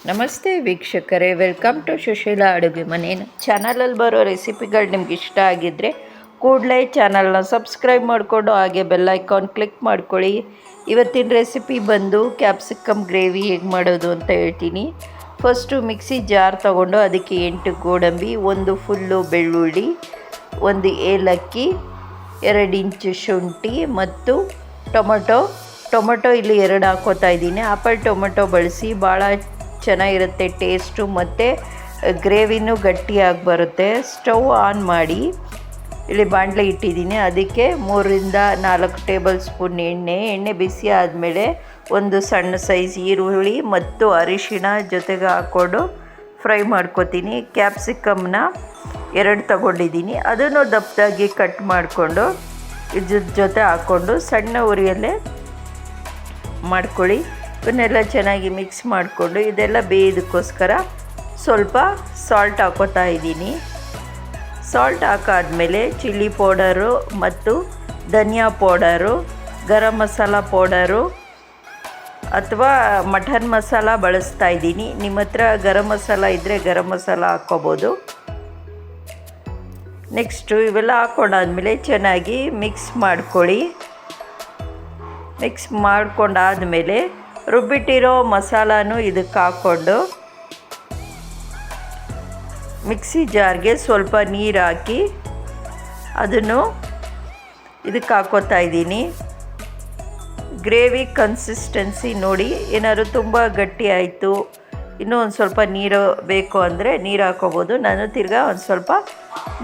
ನಮಸ್ತೆ ವೀಕ್ಷಕರೇ, welcome to Sushila ಅಡುಗೆ ಮನೆ. ಚಾನಲಲ್ಲಿ ಬರೋ ರೆಸಿಪಿಗಳು ನಿಮ್ಗೆ ಇಷ್ಟ ಆಗಿದ್ದರೆ ಕೂಡಲೇ ಚಾನಲ್ನ ಸಬ್ಸ್ಕ್ರೈಬ್ ಮಾಡಿಕೊಂಡು ಹಾಗೆ ಬೆಲ್ ಐಕಾನ್ ಕ್ಲಿಕ್ ಮಾಡ್ಕೊಳ್ಳಿ. ಇವತ್ತಿನ ರೆಸಿಪಿ ಬಂದು ಕ್ಯಾಪ್ಸಿಕಮ್ ಗ್ರೇವಿ ಹೇಗೆ ಮಾಡೋದು ಅಂತ ಹೇಳ್ತೀನಿ. ಫಸ್ಟು ಮಿಕ್ಸಿ ಜಾರ್ ತೊಗೊಂಡು ಅದಕ್ಕೆ 8 ಗೋಡಂಬಿ, 1 ಫುಲ್ಲು ಬೆಳ್ಳುಳ್ಳಿ, 1 ಏಲಕ್ಕಿ, 2 ಇಂಚು ಶುಂಠಿ ಮತ್ತು ಟೊಮೊಟೊ ಇಲ್ಲಿ 2 ಹಾಕೋತಾ ಇದ್ದೀನಿ. ಆಪಲ್ ಟೊಮೊಟೊ ಬಳಸಿ, ಭಾಳ ಚೆನ್ನಾಗಿರುತ್ತೆ ಟೇಸ್ಟು ಮತ್ತು ಗ್ರೇವಿನೂ ಗಟ್ಟಿಯಾಗಿ ಬರುತ್ತೆ. ಸ್ಟವ್ ಆನ್ ಮಾಡಿ ಇಲ್ಲಿ ಬಾಣಲೆ ಇಟ್ಟಿದ್ದೀನಿ. ಅದಕ್ಕೆ 3ರಿಂದ 4 ಟೇಬಲ್ ಸ್ಪೂನ್ ಎಣ್ಣೆ ಬಿಸಿ ಆದಮೇಲೆ 1 ಸಣ್ಣ ಸೈಜ್ ಈರುಳ್ಳಿ ಮತ್ತು ಅರಿಶಿಣ ಜೊತೆಗೆ ಹಾಕ್ಕೊಂಡು ಫ್ರೈ ಮಾಡ್ಕೊತೀನಿ. ಕ್ಯಾಪ್ಸಿಕಮ್ನ 2 ತಗೊಂಡಿದ್ದೀನಿ, ಅದನ್ನು ದಪ್ಪದಾಗಿ ಕಟ್ ಮಾಡಿಕೊಂಡು ಇದ್ರ ಜೊತೆ ಹಾಕ್ಕೊಂಡು ಸಣ್ಣ ಉರಿಯಲ್ಲೇ ಮಾಡ್ಕೊಳ್ಳಿ. ಇವನ್ನೆಲ್ಲ ಚೆನ್ನಾಗಿ ಮಿಕ್ಸ್ ಮಾಡಿಕೊಂಡು ಇದೆಲ್ಲ ಬೇಯೋದಕ್ಕೋಸ್ಕರ ಸ್ವಲ್ಪ ಸಾಲ್ಟ್ ಹಾಕೋತಾ ಇದ್ದೀನಿ. ಸಾಲ್ಟ್ ಹಾಕಾದ್ಮೇಲೆ ಚಿಲ್ಲಿ ಪೌಡರು ಮತ್ತು ಧನಿಯಾ ಪೌಡರು, ಗರಂ ಮಸಾಲ ಪೌಡರು ಅಥವಾ ಮಟನ್ ಮಸಾಲ ಬಳಸ್ತಾ ಇದ್ದೀನಿ. ನಿಮ್ಮ ಹತ್ರ ಗರಂ ಮಸಾಲ ಇದ್ದರೆ ಗರಂ ಮಸಾಲ ಹಾಕ್ಕೋಬೋದು. ನೆಕ್ಸ್ಟು ಇವೆಲ್ಲ ಹಾಕ್ಕೊಂಡಾದ್ಮೇಲೆ ಚೆನ್ನಾಗಿ ಮಿಕ್ಸ್ ಮಾಡ್ಕೊಳ್ಳಿ. ಮಿಕ್ಸ್ ಮಾಡ್ಕೊಂಡಾದಮೇಲೆ ರುಬ್ಬಿಟ್ಟಿರೋ ಮಸಾಲಾನು ಇದಕ್ಕೆ ಹಾಕ್ಕೊಂಡು ಮಿಕ್ಸಿ ಜಾರ್ಗೆ ಸ್ವಲ್ಪ ನೀರು ಹಾಕಿ ಅದನ್ನು ಇದಕ್ಕೆ ಹಾಕ್ಕೋತಾ ಇದ್ದೀನಿ. ಗ್ರೇವಿ ಕನ್ಸಿಸ್ಟೆನ್ಸಿ ನೋಡಿ, ಏನಾದ್ರು ತುಂಬ ಗಟ್ಟಿ ಆಯಿತು, ಇನ್ನೂ ಒಂದು ಸ್ವಲ್ಪ ನೀರು ಬೇಕು ಅಂದರೆ ನೀರು ಹಾಕ್ಕೋಬೋದು. ನಾನು ತಿರ್ಗಾ ಒಂದು ಸ್ವಲ್ಪ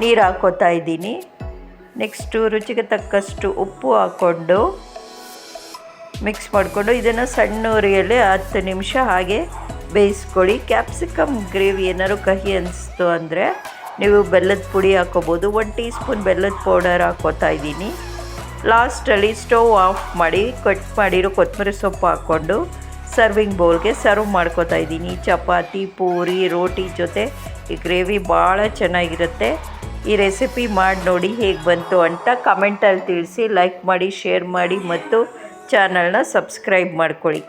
ನೀರು ಹಾಕ್ಕೋತಾ ಇದ್ದೀನಿ. ನೆಕ್ಸ್ಟು ರುಚಿಗೆ ತಕ್ಕಷ್ಟು ಉಪ್ಪು ಹಾಕ್ಕೊಂಡು ಮಿಕ್ಸ್ ಮಾಡಿಕೊಂಡು ಇದನ್ನು ಸಣ್ಣ ಉರಿಯಲ್ಲಿ 10 ನಿಮಿಷ ಹಾಗೆ ಬೇಯಿಸ್ಕೊಳ್ಳಿ. ಕ್ಯಾಪ್ಸಿಕಮ್ ಗ್ರೇವಿ ಏನಾದ್ರು ಕಹಿ ಅನಿಸ್ತು ಅಂದರೆ ನೀವು ಬೆಲ್ಲದ ಪುಡಿ ಹಾಕ್ಕೋಬೋದು. 1 ಟೀ ಸ್ಪೂನ್ ಬೆಲ್ಲದ ಪೌಡರ್ ಹಾಕ್ಕೋತಾ ಇದ್ದೀನಿ. ಲಾಸ್ಟಲ್ಲಿ ಸ್ಟವ್ ಆಫ್ ಮಾಡಿ ಕಟ್ ಮಾಡಿರೋ ಕೊತ್ತಂಬರಿ ಸೊಪ್ಪು ಹಾಕ್ಕೊಂಡು ಸರ್ವಿಂಗ್ ಬೌಲ್ಗೆ ಸರ್ವ್ ಮಾಡ್ಕೋತಾ ಇದ್ದೀನಿ. ಚಪಾತಿ, ಪೂರಿ, ರೋಟಿ ಜೊತೆ ಈ ಗ್ರೇವಿ ಭಾಳ ಚೆನ್ನಾಗಿರುತ್ತೆ. ಈ ರೆಸಿಪಿ ಮಾಡಿ ನೋಡಿ ಹೇಗೆ ಬಂತು ಅಂತ ಕಮೆಂಟಲ್ಲಿ ತಿಳಿಸಿ. ಲೈಕ್ ಮಾಡಿ, ಶೇರ್ ಮಾಡಿ ಮತ್ತು ಚಾನಲ್ನ ಸಬ್ಸ್ಕ್ರೈಬ್ ಮಾಡ್ಕೊಳ್ಳಿ.